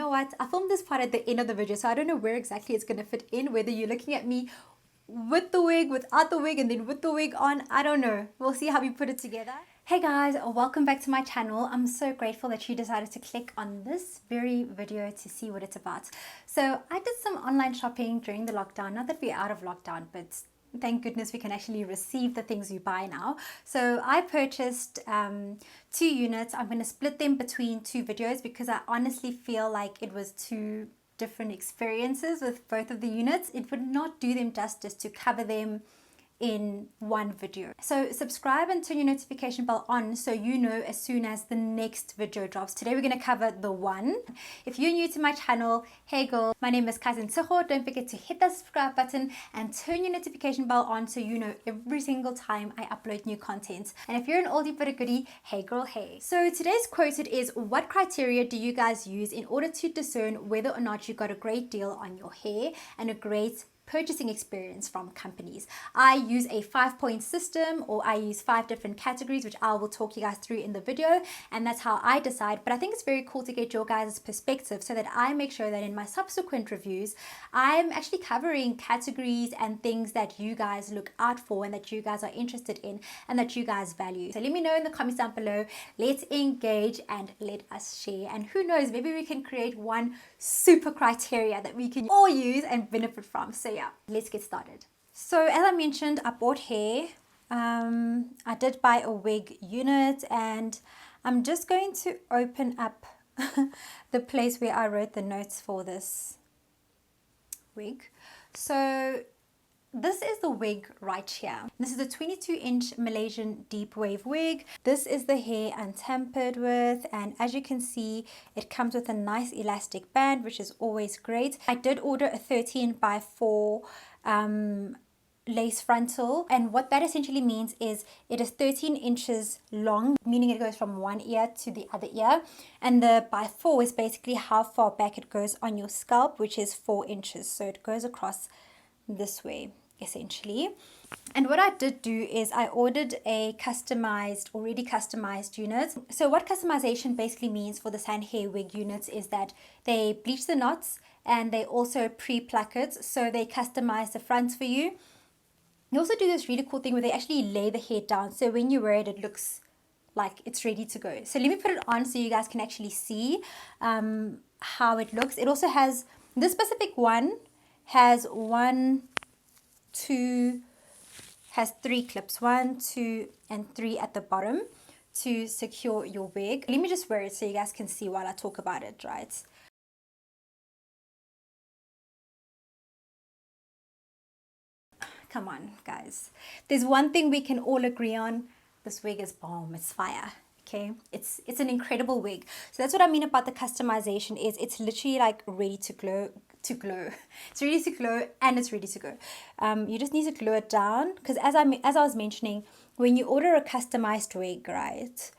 know what? I filmed this part at the end of the video, so I don't know where exactly it's going to fit in, whether you're looking at me with the wig, without the wig, and then with the wig on. I don't know. We'll see how we put it together. Hey guys, welcome back to my channel. I'm so grateful that you decided to click on this very video to see what it's about. So I did some online shopping during the lockdown. Not that we're out of lockdown, but thank goodness we can actually receive the things we buy now. So I purchased 2 units. I'm going to split them between 2 videos because I honestly feel like it was 2 different experiences with both of the units. It would not do them justice to cover them in one video. So subscribe and turn your notification bell on so you know as soon as the next video drops. Today we're going to cover the 1. If you're new to my channel, hey girl, my name is Cousin Tshego. Don't forget to hit that subscribe button and turn your notification bell on so you know every single time I upload new content. And if you're an oldie but a goodie, hey girl, hey. So today's quoted is, what criteria do you guys use in order to discern whether or not you got a great deal on your hair and a great purchasing experience from companies? I use a 5-point system, or I use 5 different categories, which I will talk you guys through in the video, and that's how I decide. But I think it's very cool to get your guys' perspective so that I make sure that in my subsequent reviews I'm actually covering categories and things that you guys look out for and that you guys are interested in and that you guys value. So let me know in the comments down below. Let's engage and let us share, and who knows, maybe we can create one super criteria that we can all use and benefit from. So yeah, let's get started. So as I mentioned, I bought hair. I did buy a wig unit, and I'm just going to open up the place where I wrote the notes for this wig. So this is the wig right here. This is a 22-inch Malaysian deep wave wig. This is the hair untampered with, and as you can see, it comes with a nice elastic band, which is always great. I did order a 13x4 lace frontal, and what that essentially means is it is 13 inches long, meaning it goes from one ear to the other ear, and the by 4 is basically how far back it goes on your scalp, which is 4 inches. So it goes across this way essentially. And what I did do is I ordered a already customized unit. So what customization basically means for the sand hair wig units is that they bleach the knots and they also pre-pluck it, so they customize the fronts for you. They also do this really cool thing where they actually lay the hair down, so when you wear it, it looks like it's ready to go. So let me put it on so you guys can actually see how it looks. It also has, this specific one has 3 clips, 1, 2, and 3 at the bottom to secure your wig. Let me just wear it so you guys can see while I talk about it, right? Come on, guys. There's one thing we can all agree on. This wig is bomb. It's fire. Okay, it's an incredible wig. So that's what I mean about the customization, is it's literally like ready to glow. It's ready to glow and it's ready to go. You just need to glue it down, because as I was mentioning, when you order a customized wig, right,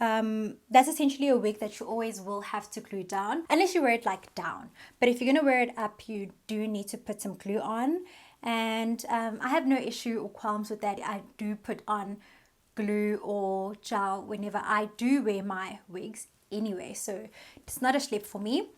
that's essentially a wig that you always will have to glue down, unless you wear it like down. But if you're going to wear it up, you do need to put some glue on, and I have no issue or qualms with that. I do put on glue or gel whenever I do wear my wigs anyway, so it's not a schlep for me.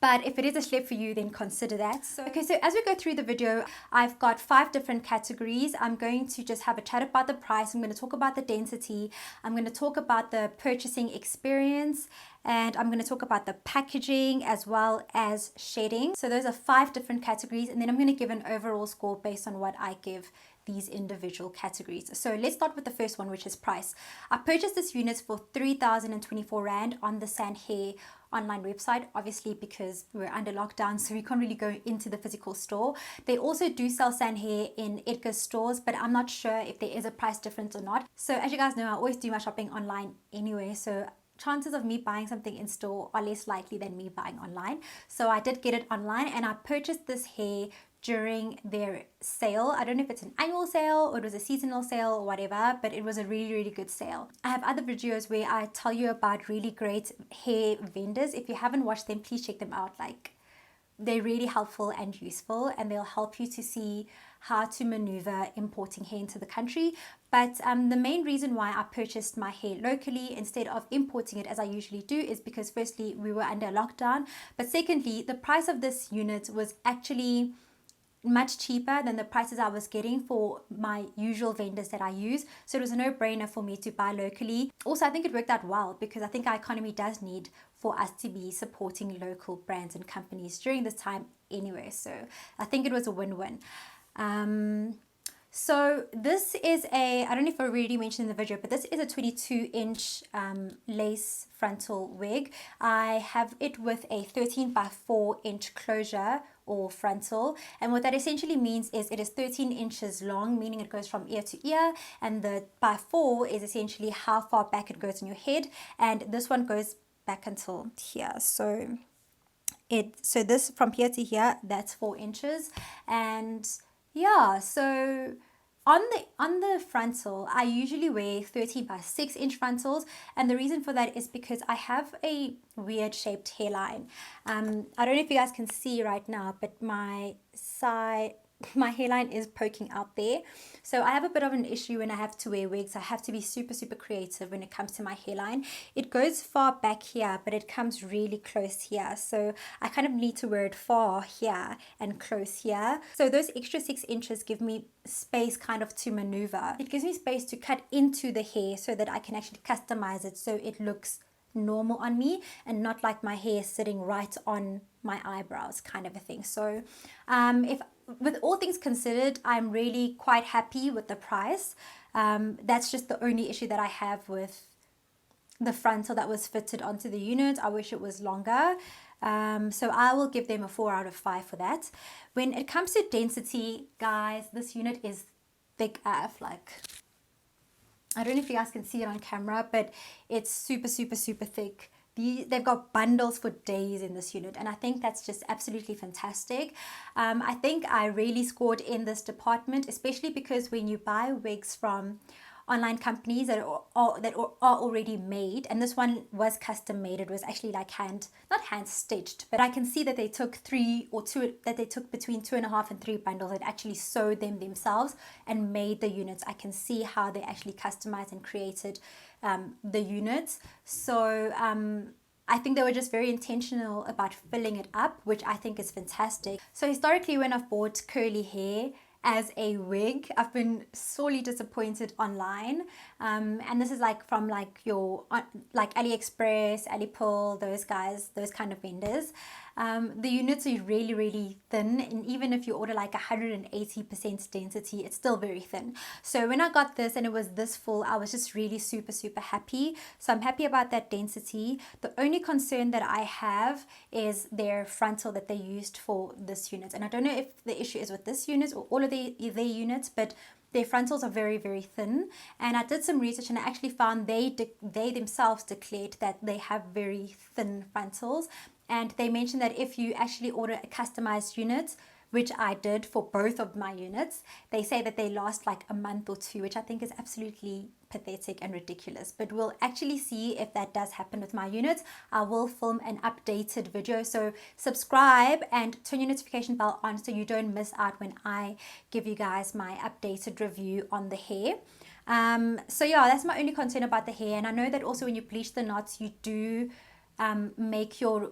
But if it is a schlep for you, then consider that. So as we go through the video, I've got 5 different categories. I'm going to just have a chat about the price. I'm going to talk about the density. I'm going to talk about the purchasing experience. And I'm going to talk about the packaging as well as shading. So those are 5 different categories. And then I'm going to give an overall score based on what I give these individual categories. So let's start with the first one, which is price. I purchased this unit for 3,024 Rand on the Sand Hair online website, obviously because we're under lockdown, so we can't really go into the physical store. They also do sell Sand Hair in Edgar's stores, but I'm not sure if there is a price difference or not. So as you guys know, I always do my shopping online anyway, so chances of me buying something in store are less likely than me buying online. So I did get it online, and I purchased this hair during their sale. I don't know if it's an annual sale or it was a seasonal sale or whatever, but it was a really good sale. I have other videos where I tell you about really great hair vendors. If you haven't watched them, please check them out. Like, they're really helpful and useful, and they'll help you to see how to maneuver importing hair into the country. But the main reason why I purchased my hair locally instead of importing it as I usually do is because firstly, we were under lockdown. But secondly, the price of this unit was actually much cheaper than the prices I was getting for my usual vendors that I use. So it was a no-brainer for me to buy locally. Also, I think it worked out well because I think our economy does need for us to be supporting local brands and companies during this time anyway. So I think it was a win-win. So this is I don't know if I already mentioned in the video, but this is a 22-inch lace frontal wig. I have it with a 13 by 4 inch closure or frontal, and what that essentially means is it is 13 inches long, meaning it goes from ear to ear, and the by 4 is essentially how far back it goes in your head, and this one goes back until here. So this from here to here, that's 4 inches. And yeah, so on the frontal, I usually wear 13 by 6 inch frontals, and the reason for that is because I have a weird shaped hairline. I don't know if you guys can see right now, but my hairline is poking out there. So I have a bit of an issue when I have to wear wigs. I have to be super creative when it comes to my hairline. It goes far back here, but it comes really close here. So I kind of need to wear it far here and close here. So those extra 6 inches give me space kind of to maneuver. It gives me space to cut into the hair so that I can actually customize it so it looks normal on me and not like my hair sitting right on my eyebrows kind of a thing. So with all things considered, I'm really quite happy with the price. That's just the only issue that I have with the frontal that was fitted onto the unit. I wish it was longer. So I will give them a 4 out of 5 for that. When it comes to density, guys, this unit is thick AF. Like, I don't know if you guys can see it on camera, but it's super thick. They've got bundles for days in this unit, and I think that's just absolutely fantastic. I think I really scored in this department, especially because when you buy wigs from online companies that are already made, and this one was custom made. It was actually like not hand stitched, but I can see that they took between 2.5 and 3 bundles and actually sewed them themselves and made the units. I can see how they actually customized and created the units. So I think they were just very intentional about filling it up, which I think is fantastic. So historically, when I've bought curly hair as a wig, I've been sorely disappointed online, and this is like from your Aliexpress, Alipearl, those kind of vendors. The units are really thin, and even if you order like 180% density, it's still very thin. So when I got this and it was this full, I was just really super happy. So I'm happy about that density. The only concern that I have is their frontal that they used for this unit, and I don't know if the issue is with this unit or all of their units, but their frontals are very thin. And I did some research and I actually found they themselves declared that they have very thin frontals. And they mentioned that if you actually order a customized unit, which I did for both of my units, they say that they last like a month or 2, which I think is absolutely pathetic and ridiculous. But we'll actually see if that does happen with my units. I will film an updated video, so subscribe and turn your notification bell on so you don't miss out when I give you guys my updated review on the hair. So yeah, that's my only concern about the hair. And I know that also when you bleach the knots, you do make your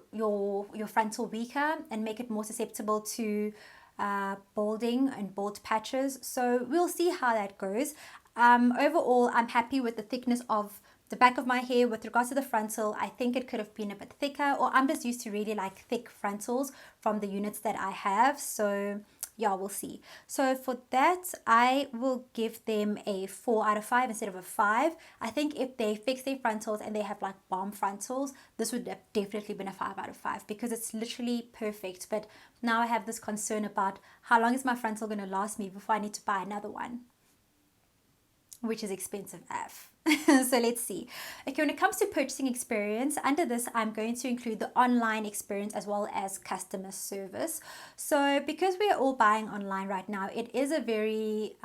frontal weaker and make it more susceptible to balding and bald patches. So we'll see how that goes. Overall, I'm happy with the thickness of the back of my hair. With regards to the frontal, I think it could have been a bit thicker, or I'm just used to really like thick frontals from the units that I have. So yeah, we'll see. So for that, I will give them a 4 out of 5 instead of a 5. I think if they fix their frontals and they have like bomb frontals, this would have definitely been a 5 out of 5 because it's literally perfect. But now I have this concern about how long is my frontal going to last me before I need to buy another one, which is expensive AF. So let's see. Okay, when it comes to purchasing experience, under this I'm going to include the online experience as well as customer service. So because we are all buying online right now, it is a very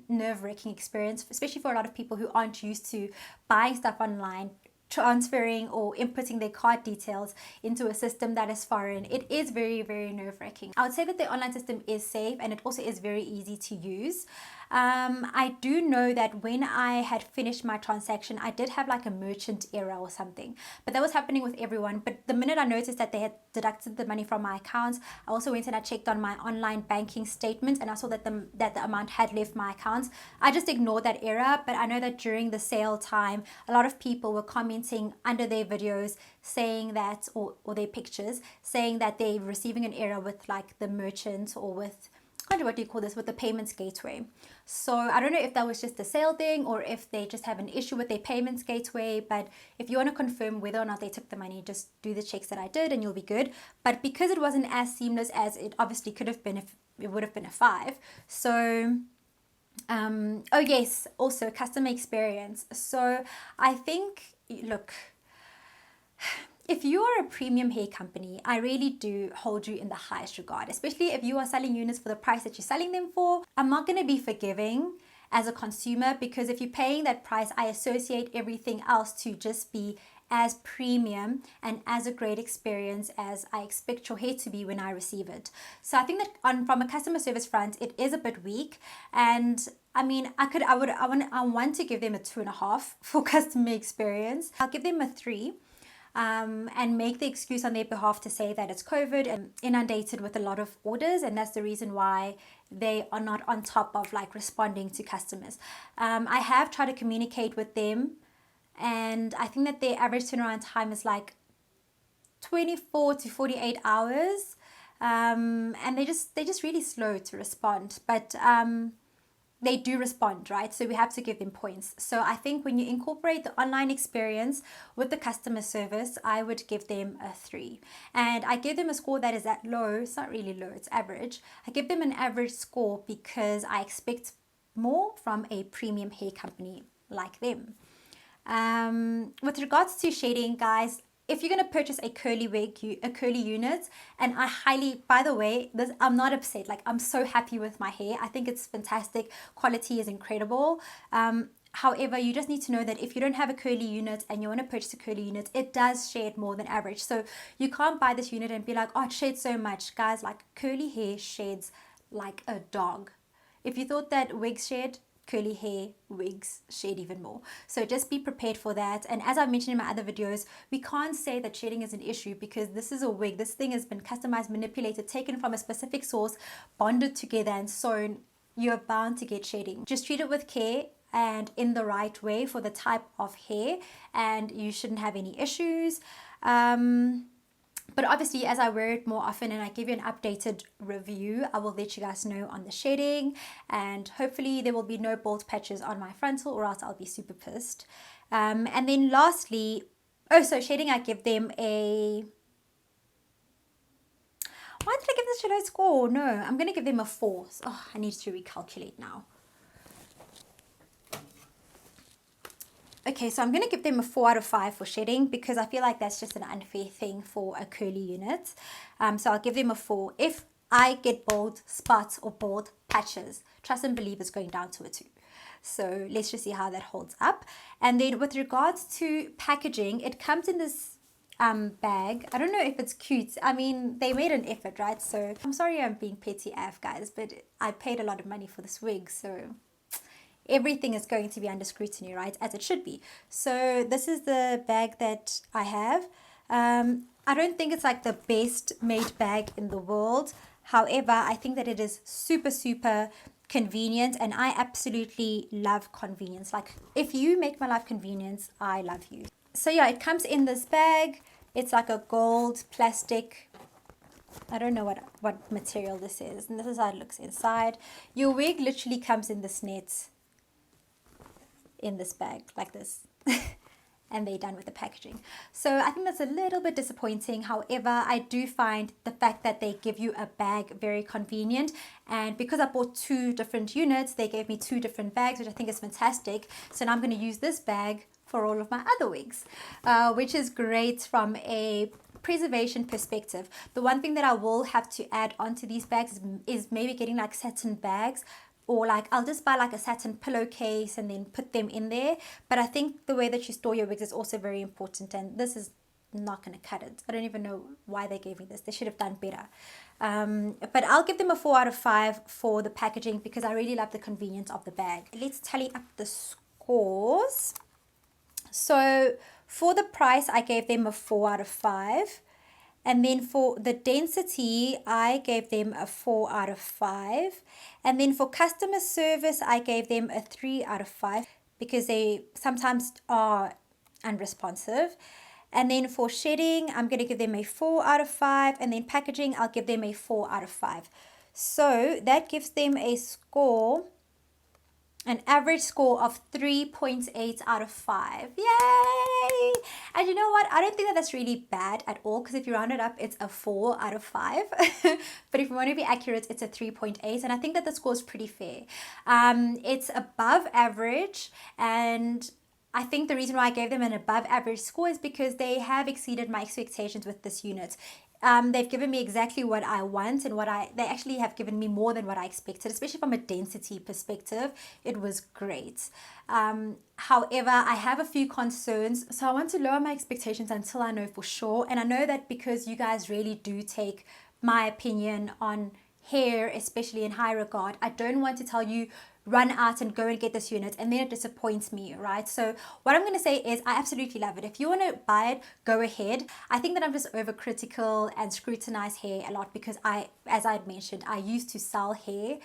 nerve-wracking experience, especially for a lot of people who aren't used to buying stuff online, transferring or inputting their card details into a system that is foreign. It is very, very nerve-wracking. I would say that the online system is safe and it also is very easy to use. I do know that when I had finished my transaction, I did have like a merchant error or something, but that was happening with everyone. But the minute I noticed that they had deducted the money from my account, I also went and I checked on my online banking statement and I saw that the amount had left my account. I just ignored that error, but I know that during the sale time, a lot of people were commenting under their videos saying that, or their pictures, saying that they're receiving an error with like the merchant or with, what do you call this, with the payments gateway. So I don't know if that was just a sale thing or if they just have an issue with their payments gateway, but if you want to confirm whether or not they took the money, just do the checks that I did and you'll be good. But because it wasn't as seamless as it obviously could have been if it would have been a 5. So oh yes, also customer experience. So I think, look, if you are a premium hair company, I really do hold you in the highest regard, especially if you are selling units for the price that you're selling them for. I'm not going to be forgiving as a consumer, because if you're paying that price, I associate everything else to just be as premium and as a great experience as I expect your hair to be when I receive it. So I think that from a customer service front, it is a bit weak. And I mean, I want to give them a 2.5 for customer experience. I'll give them a 3. And make the excuse on their behalf to say that it's COVID and inundated with a lot of orders, and that's the reason why they are not on top of like responding to customers. I have tried to communicate with them, and I think that their average turnaround time is like 24 to 48 hours, and they're just really slow to respond. But they do respond, right? So we have to give them points. So I think when you incorporate the online experience with the customer service, I would give them a 3. And I give them a score that is that low. It's not really low, it's average. I give them an average score because I expect more from a premium hair company like them. With regards to shading, guys, if you're going to purchase a curly wig, a curly unit, and I highly, by the way, I'm not upset. Like, I'm so happy with my hair. I think it's fantastic. Quality is incredible. However, you just need to know that if you don't have a curly unit and you want to purchase a curly unit, it does shade more than average. So you can't buy this unit and be like, oh, it shades so much. Guys, like, curly hair shades like a dog. If you thought that wigs shed, curly hair wigs shade even more. So just be prepared for that. And as I mentioned in my other videos, we can't say that shading is an issue because this is a wig. This thing has been customized, manipulated, taken from a specific source, bonded together and sewn. You're bound to get shading. Just treat it with care and in the right way for the type of hair, and you shouldn't have any issues. But obviously, as I wear it more often and I give you an updated review, I will let you guys know on the shading, and hopefully there will be no bald patches on my frontal, or else I'll be super pissed. And then lastly, so shading, I give them a... Why did I give this a low score? No, I'm going to give them a 4. Oh, I need to recalculate now. Okay, so I'm going to give them a 4 out of 5 for shedding because I feel like that's just an unfair thing for a curly unit. So I'll give them a 4. If I get bald spots or bald patches, trust and believe it's going down to a 2. So let's just see how that holds up. And then with regards to packaging, it comes in this bag. I don't know if it's cute. I mean, they made an effort, right? So I'm sorry I'm being petty AF, guys, but I paid a lot of money for this wig, so everything is going to be under scrutiny, right? As it should be. So this is the bag that I have. I don't think it's like the best made bag in the world. However, I think that it is super, super convenient, and I absolutely love convenience. Like, if you make my life convenient, I love you. So yeah, it comes in this bag. It's like a gold plastic. I don't know what material this is. And this is how it looks inside. Your wig literally comes in this net, in this bag, like this. And they're done with the packaging. So I think that's a little bit disappointing. However, I do find the fact that they give you a bag very convenient. And because I bought 2 different units, they gave me 2 different bags, which I think is fantastic. So now I'm going to use this bag for all of my other wigs, which is great from a preservation perspective. The one thing that I will have to add onto these bags is maybe getting like satin bags. or like I'll just buy like a satin pillowcase and then put them in there. But I think the way that you store your wigs is also very important, and this is not going to cut it. I don't even know why they gave me this. They should have done better. But I'll give them a 4 out of 5 for the packaging because I really love the convenience of the bag. Let's tally up the scores. So for the price, I gave them a 4 out of 5. And then for the density, I gave them a 4 out of 5. And then for customer service, I gave them a 3 out of 5 because they sometimes are unresponsive. And then for shedding, I'm going to give them a 4 out of 5. And then packaging, I'll give them a 4 out of 5. So that gives them a score, an average score of 3.8 out of 5. Yay! And you know what? I don't think that that's really bad at all, because if you round it up, it's a 4 out of 5. But if you want to be accurate, it's a 3.8. And I think that the score is pretty fair. It's above average, and I think the reason why I gave them an above average score is because they have exceeded my expectations with this unit. They've given me exactly what I want, and they actually have given me more than what I expected, especially from a density perspective. It was great. However, I have a few concerns, so I want to lower my expectations until I know for sure. And I know that because you guys really do take my opinion on hair, especially in high regard, I don't want to tell you run out and go and get this unit and then it disappoints me, right? So what I'm going to say is I absolutely love it. If you want to buy it, go ahead. I think that I'm just overcritical and scrutinize hair a lot because as I had mentioned, I used to sell hair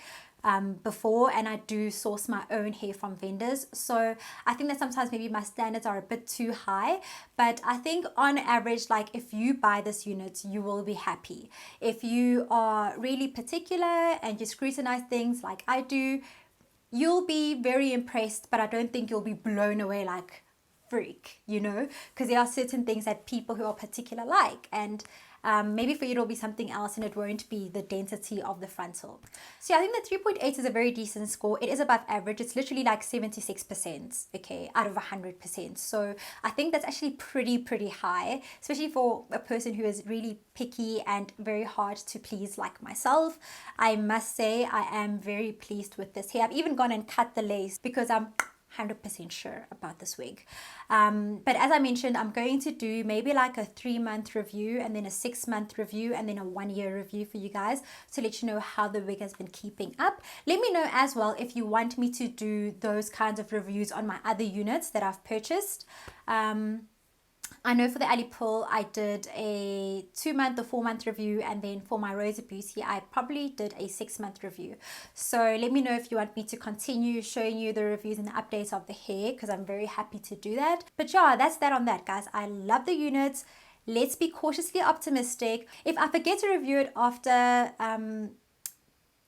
before, and I do source my own hair from vendors. So I think that sometimes maybe my standards are a bit too high, but I think on average, like if you buy this unit, you will be happy. If you are really particular and you scrutinize things like I do, you'll be very impressed, but I don't think you'll be blown away like freak, you know, because there are certain things that people who are particular like, and maybe for you it'll be something else and it won't be the density of the frontal. So yeah, I think that 3.8 is a very decent score. It is above average. It's literally like 76%, okay, out of 100%. So I think that's actually pretty high, especially for a person who is really picky and very hard to please like myself. I must say I am very pleased with this hair. I've even gone and cut the lace because I'm 100% sure about this wig. But as I mentioned, I'm going to do maybe like a 3-month review and then a 6-month review and then a 1-year review for you guys to let you know how the wig has been keeping up. Let me know as well if you want me to do those kinds of reviews on my other units that I've purchased. I know for the Alipearl, I did a 2-month or 4-month review, and then for my Rosabeauty, I probably did a 6-month review. So let me know if you want me to continue showing you the reviews and the updates of the hair, because I'm very happy to do that. But yeah, that's that on that, guys. I love the units. Let's be cautiously optimistic. If I forget to review it after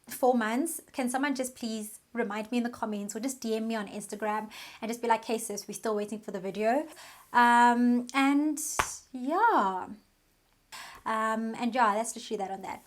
4 months, can someone just please remind me in the comments, or just DM me on Instagram and just be like, hey sis, we're still waiting for the video. And yeah, that's literally that on that.